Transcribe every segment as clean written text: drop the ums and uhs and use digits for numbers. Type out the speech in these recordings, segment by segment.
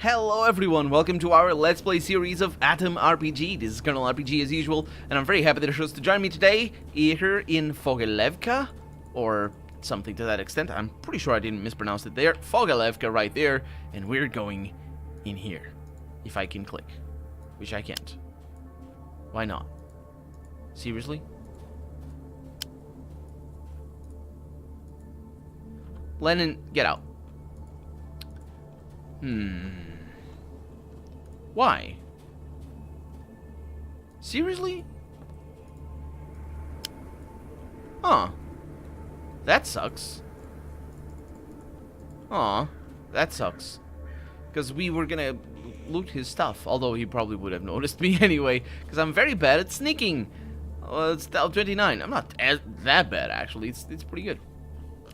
Hello everyone, welcome to our Let's Play series of A.T.O.M RPG. This is Colonel RPG as usual, and I'm very happy that you chose to join me today here in Fogilevka, or something to that extent. I'm pretty sure I didn't mispronounce it there. Fogilevka right there, and we're going in here. If I can click, which I can't. Why not? Seriously? Lennon, get out. Why? Seriously? Huh. That sucks. Aw, that sucks. Because we were gonna loot his stuff, although he probably would have noticed me anyway, because I'm very bad at sneaking. It's 29. I'm not that bad, actually. It's pretty good.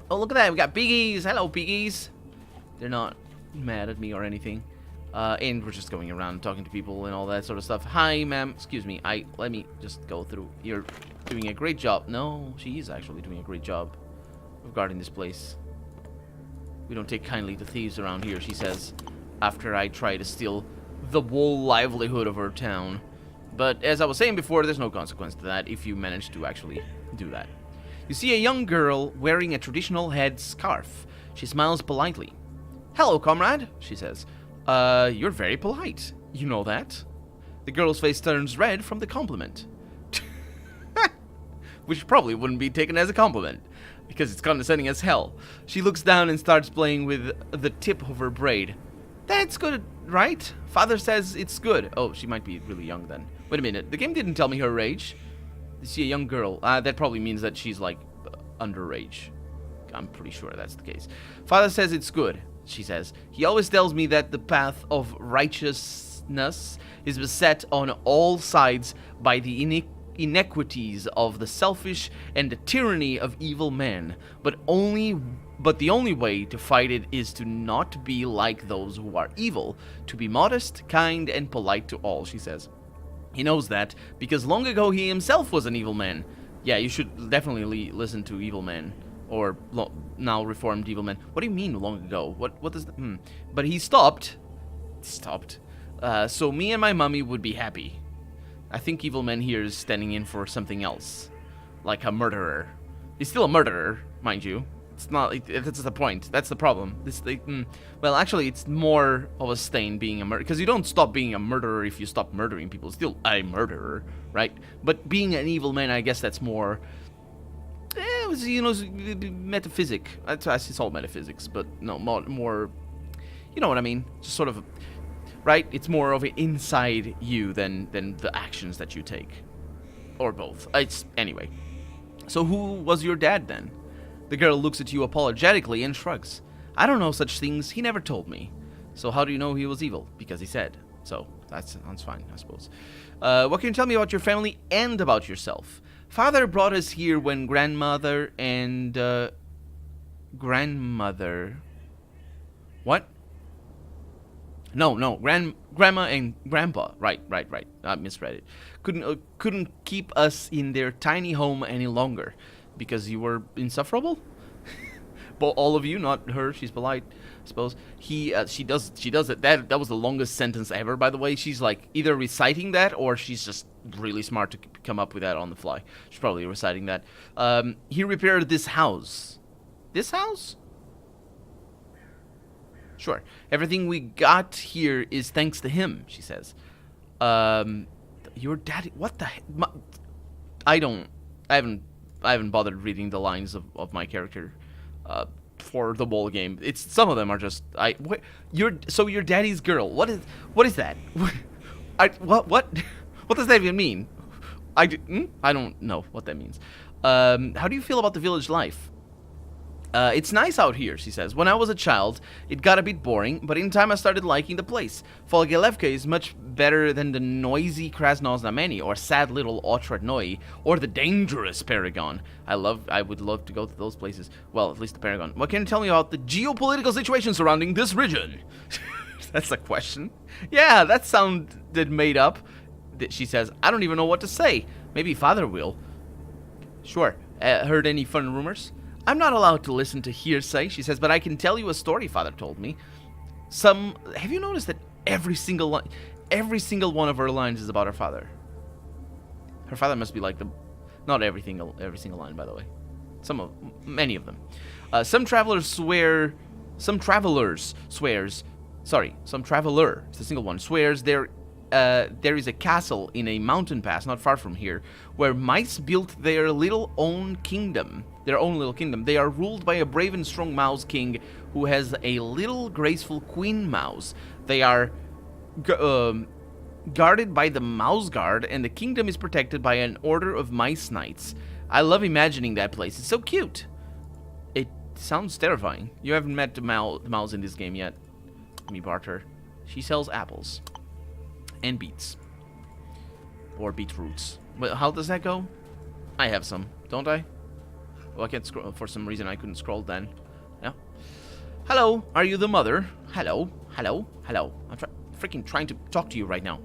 Oh, look at that. We got piggies. Hello, piggies. They're not mad at me or anything. And we're just going around talking to people and all that sort of stuff. Hi, ma'am. Excuse me. Let me just go through. You're doing a great job. No, she is actually doing a great job of guarding this place. We don't take kindly to thieves around here, she says, after I try to steal the whole livelihood of her town. But as I was saying before, there's no consequence to that if you manage to actually do that. You see a young girl wearing a traditional head scarf. She smiles politely. Hello, comrade, she says. You're very polite. You know that? The girl's face turns red from the compliment. Which probably wouldn't be taken as a compliment, because it's condescending as hell. She looks down and starts playing with the tip of her braid. That's good, right? Father says it's good. Oh, she might be really young then. Wait a minute, the game didn't tell me her age. You see a young girl. That probably means that she's like underage. I'm pretty sure that's the case. Father says it's good, she says. He always tells me that the path of righteousness is beset on all sides by the inequities of the selfish and the tyranny of evil men. But the only way to fight it is to not be like those who are evil, to be modest, kind, and polite to all, she says. He knows that because long ago he himself was an evil man. Yeah, you should definitely listen to evil men, or now reformed evil men. What do you mean long ago? What does that? But he stopped. So me and my mummy would be happy. I think evil man here is standing in for something else, like a murderer. He's still a murderer, mind you. It's not. That's the point. That's the problem. Well, actually, it's more of a stain being a murderer, because you don't stop being a murderer if you stop murdering people. It's still a murderer, right? But being an evil man, I guess that's more. It was, metaphysic. It's all metaphysics, but no, more. You know what I mean? Just sort of, right? It's more of an inside you than the actions that you take, or both. Anyway. So who was your dad then? The girl looks at you apologetically and shrugs. I don't know such things. He never told me. So how do you know he was evil? Because he said. So that's fine, I suppose. What can you tell me about your family and about yourself? Father brought us here when grandmother and grandmother. What? No. Grandma and grandpa. Right. I misread it. Couldn't keep us in their tiny home any longer. Because you were insufferable? But all of you, not her. She's polite, I suppose. She does it. That was the longest sentence ever, by the way. She's like either reciting that or she's just really smart to come up with that on the fly. She's probably reciting that. He repaired this house. This house? Sure. Everything we got here is thanks to him, she says. Your daddy... What the heck? I haven't bothered reading the lines of my character for the whole game. Some of them are just so your daddy's girl. What is that? What does that even mean? I don't know what that means. How do you feel about the village life? It's nice out here, she says. When I was a child, it got a bit boring, but in time I started liking the place. Fogilevka is much better than the noisy Krasnoznameni, or sad little Otradnoi, or the dangerous Paragon. I would love to go to those places. Well, at least the Paragon. What can you tell me about the geopolitical situation surrounding this region? That's a question. Yeah, that sounded made up. She says, I don't even know what to say. Maybe Father will. Sure. Heard any fun rumors? I'm not allowed to listen to hearsay, she says, but I can tell you a story Father told me. Have you noticed that every single one of her lines is about her father? Her father must be like the... Not every single line, by the way. Many of them. Some traveler swears, it's a single one, swears there is a castle in a mountain pass not far from here where mice built their own little kingdom. They are ruled by a brave and strong mouse king who has a little graceful queen mouse. They are guarded by the mouse guard, and the kingdom is protected by an order of mice knights. I love imagining that place. It's so cute. It sounds terrifying. You haven't met the mouse in this game yet. Let me barter. She sells apples. And beets. Or beetroots. Well, how does that go? I have some, don't I? Well, I can't scroll. For some reason, I couldn't scroll then. Yeah. Hello, are you the mother? Hello. I'm freaking trying to talk to you right now.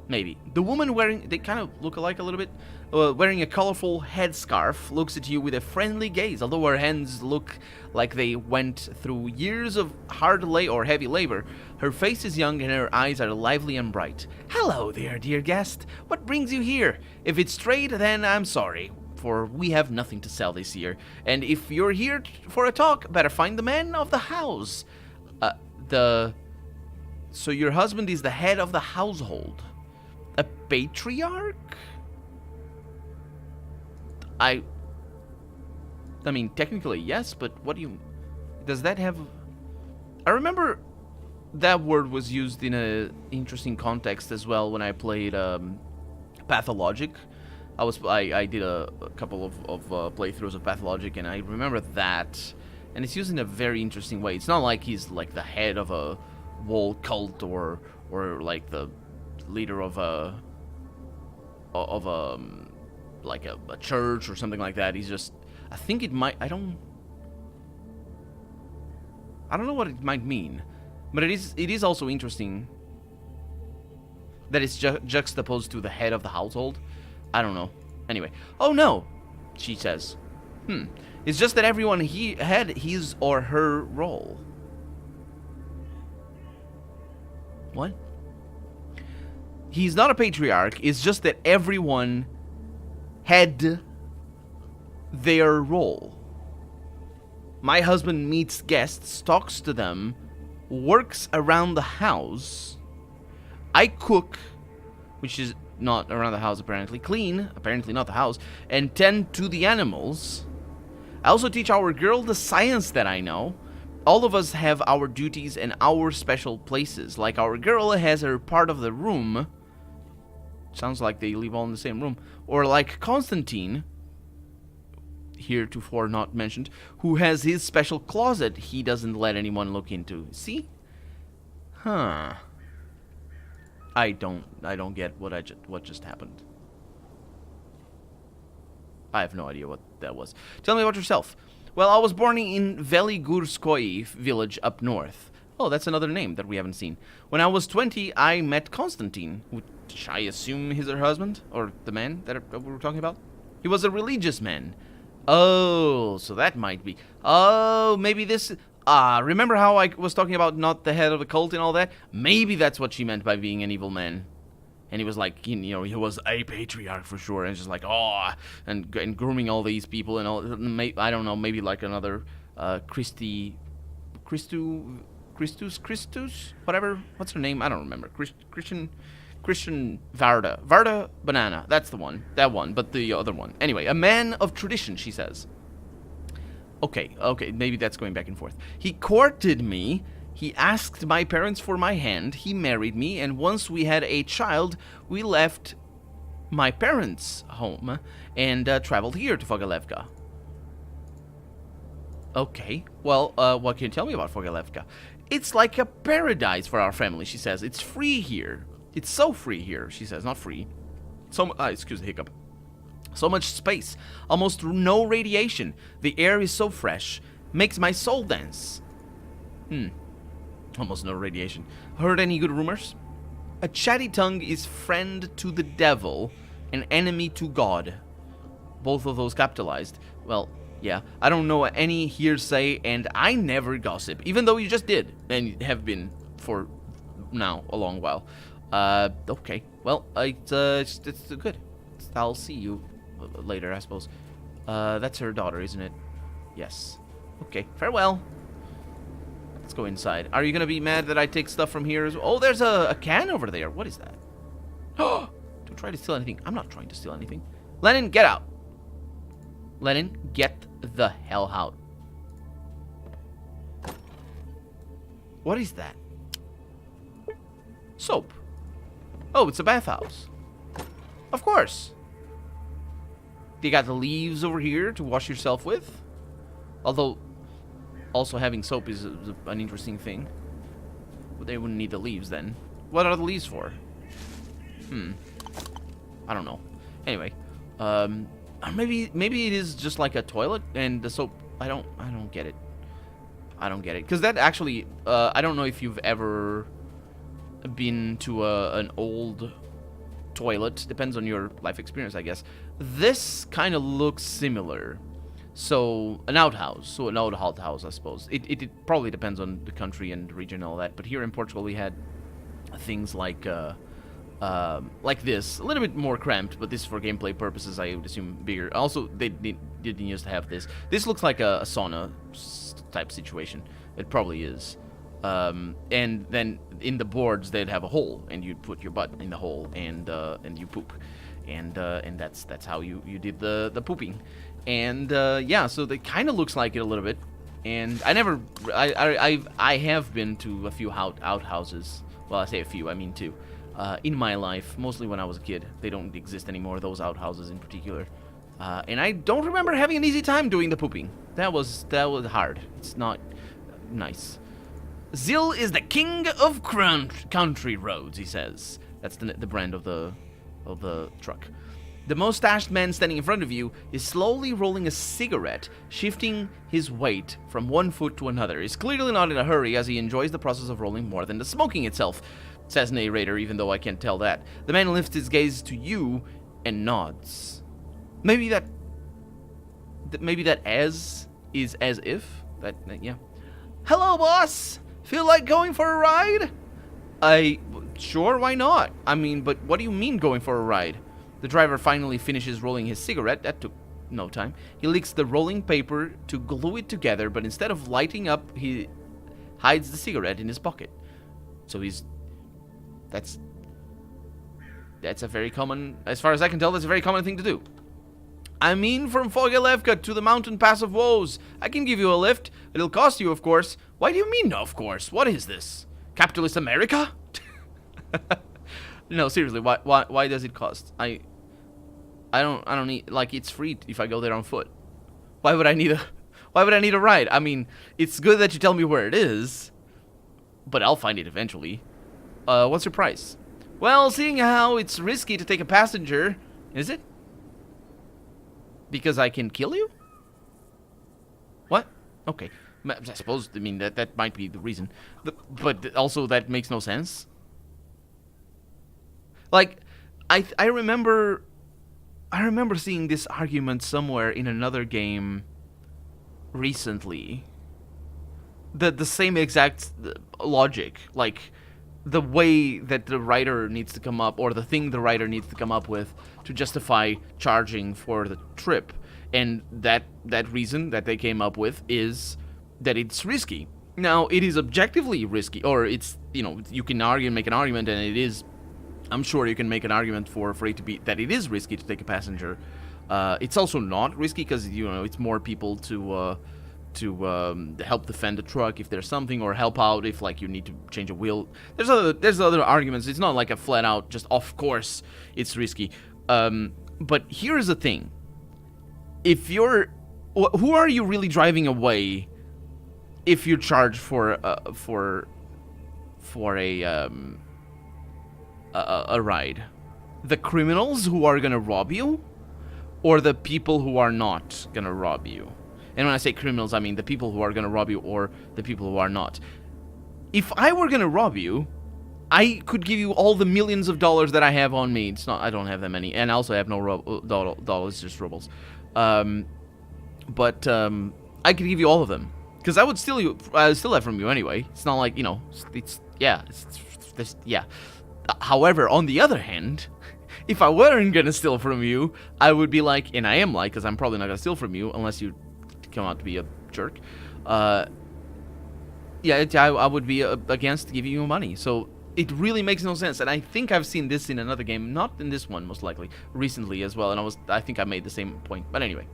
Maybe. The woman they kind of look alike a little bit, wearing a colorful headscarf, looks at you with a friendly gaze, although her hands look like they went through years of heavy labor. Her face is young and her eyes are lively and bright. Hello there, dear guest. What brings you here? If it's trade, then I'm sorry, for we have nothing to sell this year. And if you're here for a talk, better find the man of the house. So your husband is the head of the household. A patriarch? I mean, technically, yes, but what do you... Does that have... I remember that word was used in an interesting context as well when I played Pathologic. I did a couple of playthroughs of Pathologic, and I remember that. And it's used in a very interesting way. It's not like he's like the head of a wall cult or like the leader of a church or something like that. He's just, I think it might, I don't know what it might mean, but it is also interesting that it's juxtaposed to the head of the household. I don't know. Anyway, oh no, she says. It's just that everyone had his or her role. What? He's not a patriarch, it's just that everyone had their role. My husband meets guests, talks to them, works around the house. I cook, which is not around the house apparently, clean, apparently not the house, and tend to the animals. I also teach our girl the science that I know. All of us have our duties and our special places. Like our girl has her part of the room. Sounds like they live all in the same room. Or like Constantine, heretofore not mentioned, who has his special closet he doesn't let anyone look into. See? Huh. I don't get what just happened. I have no idea what that was. Tell me about yourself. Well, I was born in Veligurskoye village up north. Oh, that's another name that we haven't seen. When I was 20, I met Constantine, which I assume is her husband, or the man that we were talking about. He was a religious man. Oh, so that might be. Oh, maybe this... remember how I was talking about not the head of the cult and all that? Maybe that's what she meant by being an evil man. And he was like, you know, he was a patriarch for sure, and just like, and grooming all these people and all. I don't know, maybe like another Christus, whatever. What's her name? I don't remember. Christian Varda Banana. That's the one. That one, but the other one. Anyway, a man of tradition, she says. Okay, maybe that's going back and forth. He courted me. He asked my parents for my hand, he married me, and once we had a child, we left my parents' home and traveled here to Fogolevka. Okay, well, what can you tell me about Fogolevka? It's like a paradise for our family, she says. It's free here. It's so free here, she says, not free. Excuse the hiccup. So much space, almost no radiation. The air is so fresh, makes my soul dance. Almost no radiation. Heard any good rumors? A chatty tongue is friend to the devil, an enemy to God. Both of those capitalized. Well, yeah. I don't know any hearsay, and I never gossip, even though you just did, and have been for now a long while. Okay. Well, it's good. I'll see you later, I suppose. That's her daughter, isn't it? Yes. Okay. Farewell. Let's go inside. Are you gonna be mad that I take stuff from here as well? Oh, there's a can over there. What is that? Oh! Don't try to steal anything. I'm not trying to steal anything. Lennon, get out. Lennon, get the hell out. What is that? Soap. Oh, it's a bathhouse. Of course. You got the leaves over here to wash yourself with. Although, also having soap is an interesting thing. But they wouldn't need the leaves then. What are the leaves for? I don't know. Anyway, maybe it is just like a toilet and the soap. I don't get it. I don't get it because that actually. I don't know if you've ever been to an old toilet. Depends on your life experience, I guess. This kind of looks similar. So an outhouse. So an old outhouse, I suppose. It probably depends on the country and region and all that. But here in Portugal, we had things like this, a little bit more cramped, but this for gameplay purposes, I would assume bigger. Also, they didn't used to have this. This looks like a sauna type situation. It probably is. And then in the boards, they'd have a hole, and you'd put your butt in the hole, and you poop, and that's how you did the pooping, and yeah, so it kind of looks like it a little bit. And I have been to a few outhouses. Well, I say a few, I mean two. In my life, mostly when I was a kid. They don't exist anymore, those outhouses in particular. And I don't remember having an easy time doing the pooping. That was hard. It's not nice. ZIL is the king of country roads, he says. That's the brand of the truck. The mustached man standing in front of you is slowly rolling a cigarette, shifting his weight from one foot to another. He's clearly not in a hurry as he enjoys the process of rolling more than the smoking itself, says narrator, even though I can't tell that. The man lifts his gaze to you and nods. Maybe that as is as if. Yeah. Hello, boss! Feel like going for a ride? Sure, why not? I mean, but what do you mean going for a ride? The driver finally finishes rolling his cigarette. That took no time. He licks the rolling paper to glue it together, but instead of lighting up, he hides the cigarette in his pocket. So that's a very common, as far as I can tell, that's a very common thing to do. I mean, from Fogelevka to the mountain pass of woes. I can give you a lift. It'll cost you, of course. Why do you mean, of course? What is this? Capitalist America? No, seriously, why does it cost? I don't need, like, it's free if I go there on foot. Why would I need a ride? I mean, it's good that you tell me where it is, but I'll find it eventually. What's your price? Well, seeing how it's risky to take a passenger, is it? Because I can kill you? What? Okay. I suppose, I mean, that might be the reason. But also, that makes no sense. Like, I remember seeing this argument somewhere in another game recently. The same exact logic. Like, the way that the writer needs to come up, or the thing the writer needs to come up with to justify charging for the trip. And that reason that they came up with is that it's risky. Now, it is objectively risky, or it's, you know, you can make an argument, and it is, I'm sure you can make an argument for it to be that it is risky to take a passenger. It's also not risky because, you know, it's more people to help defend the truck if there's something, or help out if, like, you need to change a wheel. There's other arguments. It's not like a flat out just, of course it's risky. But here's the thing: if who are you really driving away if you charge for a ride? The criminals who are gonna rob you, or the people who are not gonna rob you? And when I say criminals, I mean the people who are gonna rob you, or the people who are not. If I were gonna rob you, I could give you all the millions of dollars that I have on me. I don't have that many, and I also have no dollars, just rubles. But I could give you all of them, because I would still have from you anyway. It's not like, you know, Yeah, yeah. However, on the other hand, if I weren't gonna steal from you, I would be like, and I am like, because I'm probably not gonna steal from you unless you come out to be a jerk. Yeah, I would be against giving you money. So it really makes no sense. And I think I've seen this in another game, not in this one, most likely, recently as well. And I think I made the same point. But anyway,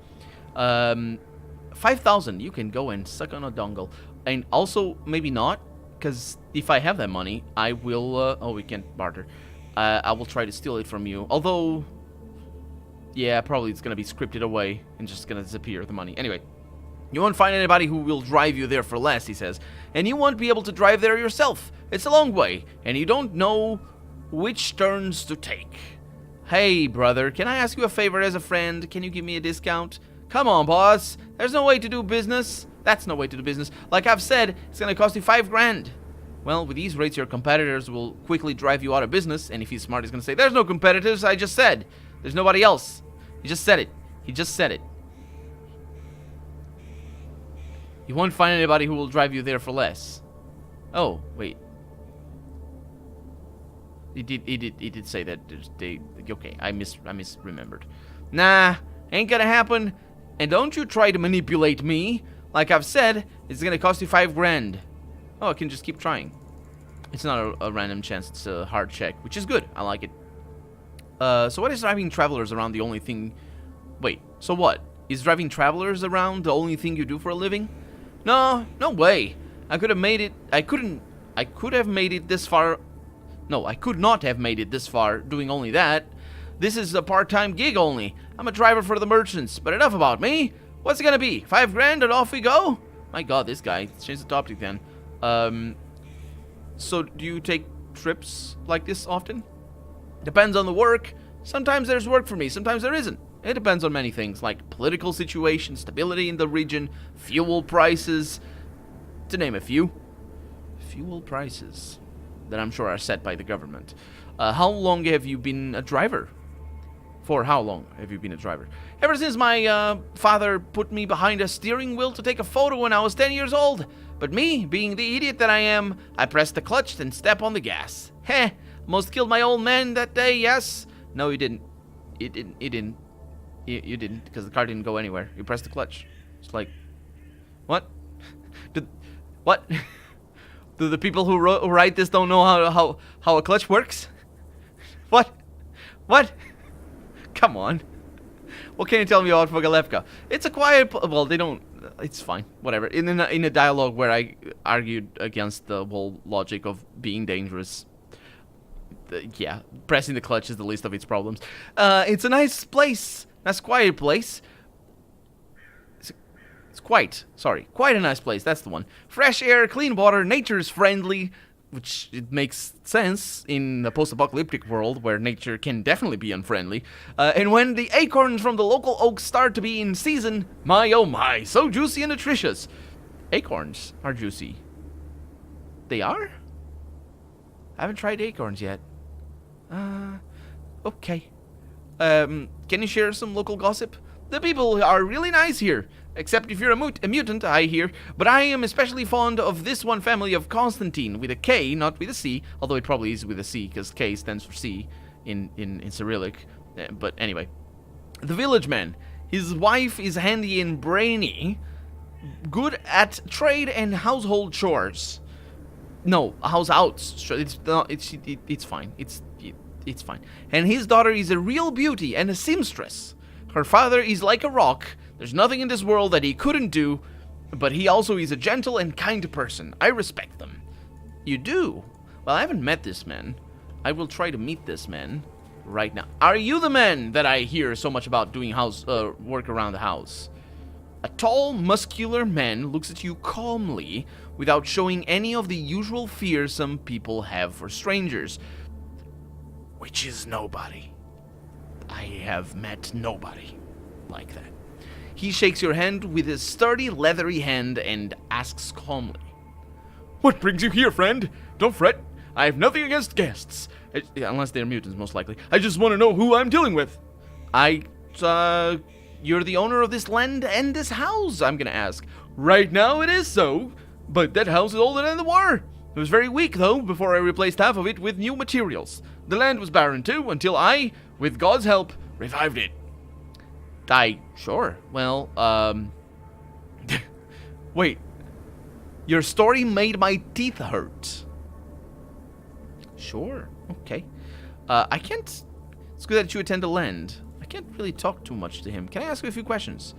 5,000. You can go and suck on a dongle, and also maybe not, because if I have that money, I will. Oh, we can't barter. I will try to steal it from you. Although, yeah, probably it's gonna be scripted away and just gonna disappear, the money. Anyway, you won't find anybody who will drive you there for less, he says. And you won't be able to drive there yourself. It's a long way, and you don't know which turns to take. Hey, brother, can I ask you a favor as a friend? Can you give me a discount? Come on, boss. There's no way to do business. That's no way to do business. Like I've said, it's gonna cost you 5 grand. Well, with these rates, your competitors will quickly drive you out of business, and if he's smart, he's gonna say, there's no competitors, I just said. There's nobody else. He just said it. He just said it. You won't find anybody who will drive you there for less. Oh, wait. He did say that. Okay, I misremembered. Nah, ain't gonna happen. And don't you try to manipulate me. Like I've said, it's gonna cost you 5 grand. Oh, I can just keep trying. It's not a random chance, it's a hard check, which is good. I like it. So what is driving travelers around the only thing... Wait, so what? Is driving travelers around the only thing you do for a living? No, no way. I could have made it... I could have made it this far... No, I could not have made it this far doing only that. This is a part-time gig only. I'm a driver for the merchants, but enough about me. What's it gonna be? 5 grand and off we go? My god, this guy. Let's change the topic then. So do you take trips like this often? Depends on the work. Sometimes there's work for me, sometimes there isn't. It depends on many things, like political situation, stability in the region, fuel prices, to name a few. Fuel prices that I'm sure are set by the government. How long have you been a driver? For how long have you been a driver? Ever since my father put me behind a steering wheel to take a photo when I was 10 years old. But me, being the idiot that I am, I pressed the clutch and step on the gas. Heh, almost killed my old man that day, yes? No, you didn't. You didn't, because the car didn't go anywhere. You pressed the clutch. It's like, what? What? Do the people who write this don't know how a clutch works? What? What? Come on. What can you tell me about Fogalevka? It's a quiet... Well, they don't... It's fine. Whatever. In a dialogue where I argued against the whole logic of being dangerous. Yeah, pressing the clutch is the least of its problems. It's a nice place. Nice quiet place. It's quite a nice place. That's the one. Fresh air, clean water, nature's friendly, which it makes sense in the post-apocalyptic world where nature can definitely be unfriendly. And when the acorns from the local oaks start to be in season, my oh my, so juicy and nutritious. Acorns are juicy. They are? I haven't tried acorns yet. Okay. Can you share some local gossip? The people are really nice here. Except if you're a mutant, I hear. But I am especially fond of this one family of Constantine, with a K, not with a C. Although it probably is with a C, because K stands for C in Cyrillic. But anyway. The village man. His wife is handy and brainy. Good at trade and household chores. No, house outs. It's fine. It's fine. And his daughter is a real beauty and a seamstress. Her father is like a rock. There's nothing in this world that he couldn't do, but he also is a gentle and kind person. I respect them. You do? Well, I haven't met this man. I will try to meet this man right now. Are you the man that I hear so much about doing work around the house? A tall, muscular man looks at you calmly without showing any of the usual fear some people have for strangers. Which is nobody. I have met nobody like that. He shakes your hand with his sturdy, leathery hand and asks calmly, "What brings you here, friend? Don't fret. I have nothing against guests. Unless they're mutants, most likely. I just want to know who I'm dealing with." You're the owner of this land and this house, I'm gonna ask. Right now it is so, but that house is older than the war. It was very weak, though, before I replaced half of it with new materials. The land was barren, too, until I, with God's help, revived it. Sure. Well, Wait. Your story made my teeth hurt. Sure. Okay. I can't... It's good that you attend the land. I can't really talk too much to him. Can I ask you a few questions?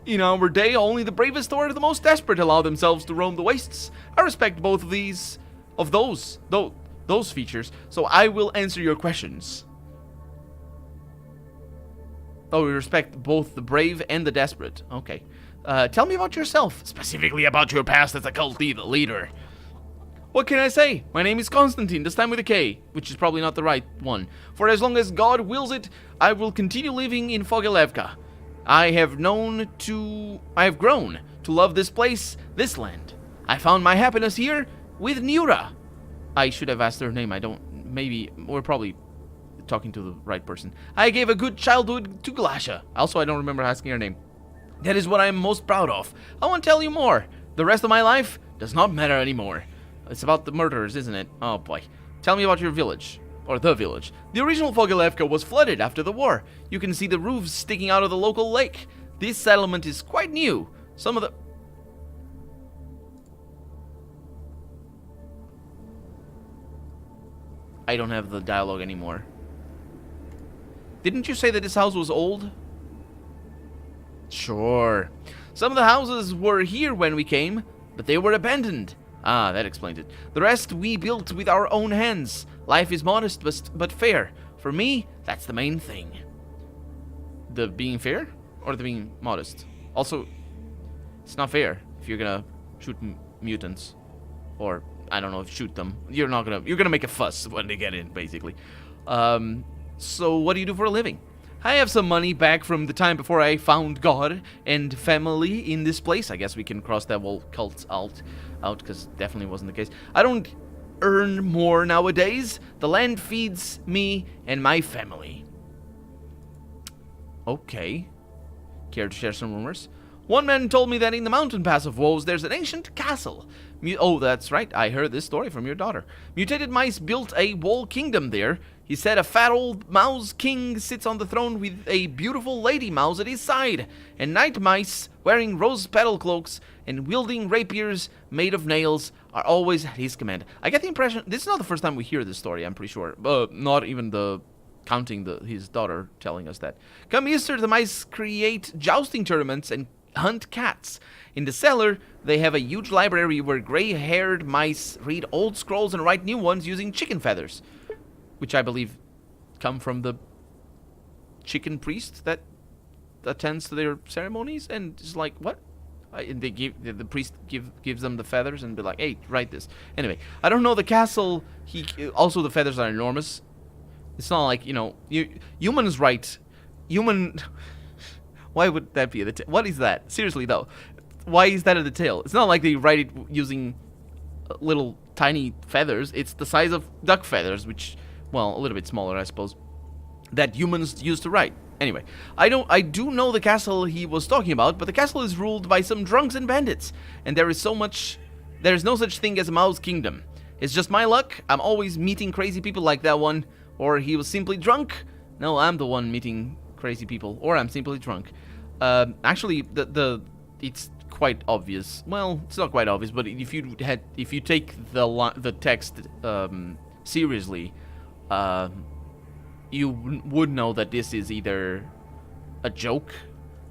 In our day, only the bravest or the most desperate allow themselves to roam the wastes. I respect both of those features, so I will answer your questions. Oh, we respect both the brave and the desperate. Okay. Tell me about yourself, specifically about your past as a cult leader. What can I say? My name is Constantine, this time with a K, which is probably not the right one. For as long as God wills it, I will continue living in Fogilevka. I have grown to love this place, this land. I found my happiness here with Nura. I should have asked her name. Maybe we're probably talking to the right person. I gave a good childhood to Glasha. Also, I don't remember asking her name. That is what I am most proud of. I won't tell you more. The rest of my life does not matter anymore. It's about the murderers, isn't it? Oh boy. Tell me about your village. Or the village. The original Fogilevka was flooded after the war. You can see the roofs sticking out of the local lake. This settlement is quite new. Some of the... I don't have the dialogue anymore. Didn't you say that this house was old? Sure. Some of the houses were here when we came, but they were abandoned. Ah, that explains it. The rest we built with our own hands. Life is modest but fair. For me, that's the main thing. The being fair? Or the being modest? Also, it's not fair if you're gonna shoot mutants. Or, I don't know, if shoot them. You're gonna make a fuss when they get in, basically. So what do you do for a living? I have some money back from the time before I found God and family in this place. I guess we can cross that whole cult out because definitely wasn't the case. I don't earn more nowadays. The land feeds me and my family. Okay. Care to share some rumors? One man told me that in the mountain pass of Woes there's an ancient castle. Oh, that's right. I heard this story from your daughter. Mutated mice built a whole kingdom there. He said a fat old mouse king sits on the throne with a beautiful lady mouse at his side, and night mice wearing rose petal cloaks and wielding rapiers made of nails are always at his command. I get the impression this is not the first time we hear this story. I'm pretty sure. Not even his daughter telling us that. Come Easter, the mice create jousting tournaments and hunt cats. In the cellar, they have a huge library where gray-haired mice read old scrolls and write new ones using chicken feathers, which I believe come from the chicken priest that attends to their ceremonies, and it's like, what? And they the priest gives them the feathers and be like, hey, write this. Anyway, I don't know the castle. Also the feathers are enormous. It's not like, humans write human. Why would that be at the tail? What is that? Seriously though, why is that at the tail? It's not like they write it using little tiny feathers. It's the size of duck feathers, which, well, a little bit smaller, I suppose, that humans used to write. Anyway, I do know the castle he was talking about, but the castle is ruled by some drunks and bandits, and there is no such thing as a mouse kingdom. It's just my luck. I'm always meeting crazy people like that one, or he was simply drunk. No, I'm the one meeting crazy people, or I'm simply drunk. Actually, it's quite obvious. Well, it's not quite obvious, but if you take the text seriously, you would know that this is either a joke,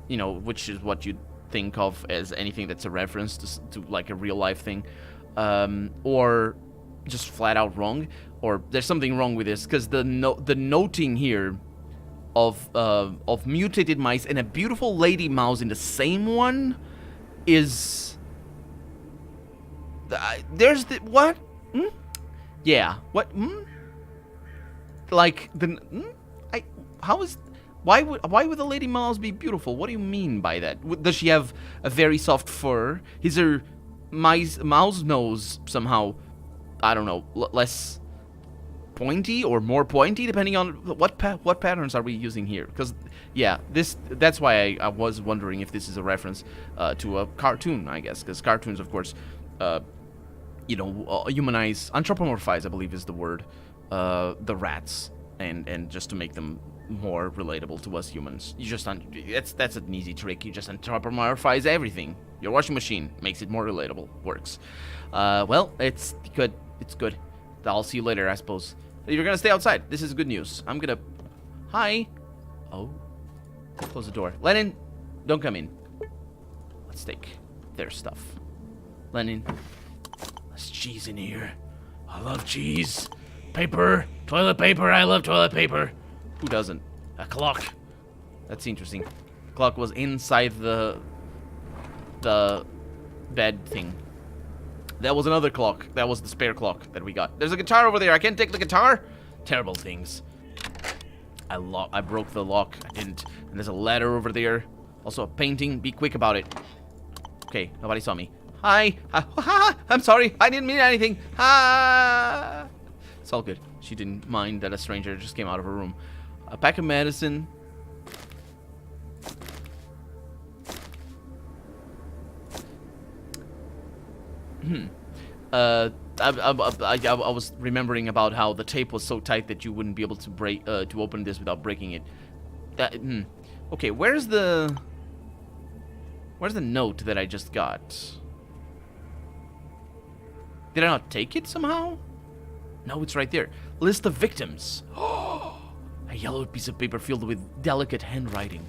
which is what you think of as anything that's a reference to like a real life thing, or just flat out wrong, or there's something wrong with this, because the noting here of mutated mice and a beautiful lady mouse in the same one is there's the what? Yeah, what? Like why would the lady mouse be beautiful? What do you mean by that? Does she have a very soft fur? Is her mouse nose somehow, I don't know, less pointy or more pointy, depending on what patterns are we using here? Because yeah, that's why I was wondering if this is a reference to a cartoon, I guess, because cartoons, of course, you know, humanize, anthropomorphize, I believe is the word, the rats, and just to make them more relatable to us humans. You just that's an easy trick. You just anthropomorphize everything. Your washing machine makes it more relatable. Works. Well, it's good. It's good. I'll see you later, I suppose. You're gonna stay outside. This is good news. I'm gonna. Hi. Oh. Close the door. Lennon, don't come in. Let's take their stuff. Lennon, there's cheese in here. I love cheese. Paper. Toilet paper. I love toilet paper. Who doesn't? A clock. That's interesting. The clock was inside the bed thing. That was another clock. That was the spare clock that we got. There's a guitar over there. I can't take the guitar. Terrible things. I broke the lock. I didn't. And there's a ladder over there. Also a painting. Be quick about it. Okay, nobody saw me. Hi. I'm sorry. I didn't mean anything. Ha. It's all good. She didn't mind that a stranger just came out of her room. A pack of medicine. I was remembering about how the tape was so tight that you wouldn't be able to to open this without breaking it. Okay, where's the note that I just got? Did I not take it somehow? No, it's right there. List of victims. A yellow piece of paper filled with delicate handwriting.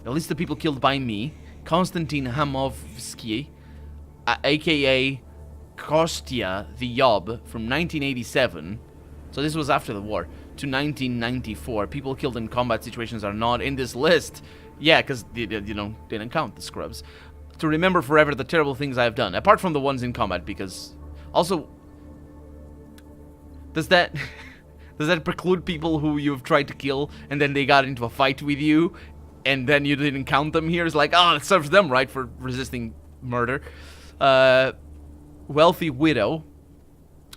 The list of people killed by me, Konstantin Hamovsky, aka Kostya the Yob, from 1987, so this was after the war, to 1994. People killed in combat situations are not in this list. Yeah, because, you know, didn't count the scrubs. To remember forever the terrible things I have done, apart from the ones in combat, because... Also, does that preclude people who you've tried to kill, and then they got into a fight with you, and then you didn't count them here? It's like, oh, it serves them right for resisting murder. Wealthy widow,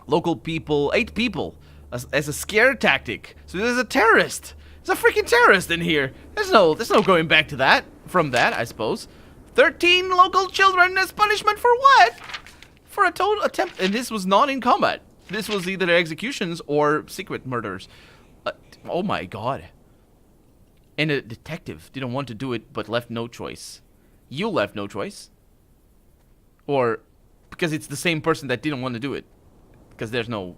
local people, 8 people, as a scare tactic. So there's a terrorist. There's a freaking terrorist in here. There's no going back to that, from that, I suppose. 13 local children as punishment for what? For a total attempt, and this was not in combat. This was either executions or secret murders. Oh my god. And a detective didn't want to do it, but left no choice. You left no choice. Or because it's the same person that didn't want to do it. Because there's no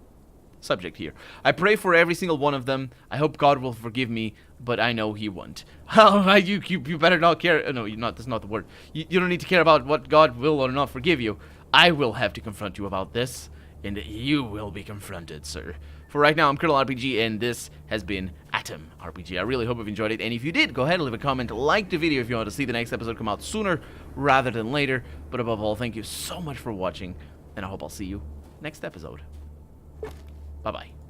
subject here. I pray for every single one of them. I hope God will forgive me, but I know He won't. You better not care. No, you're not. That's not the word. You don't need to care about what God will or not forgive you. I will have to confront you about this, and you will be confronted, sir. For right now, I'm Colonel RPG, and this has been A.T.O.M. RPG. I really hope you've enjoyed it, and if you did, go ahead and leave a comment, like the video if you want to see the next episode come out sooner rather than later. But above all, thank you so much for watching, and I hope I'll see you next episode. Bye-bye.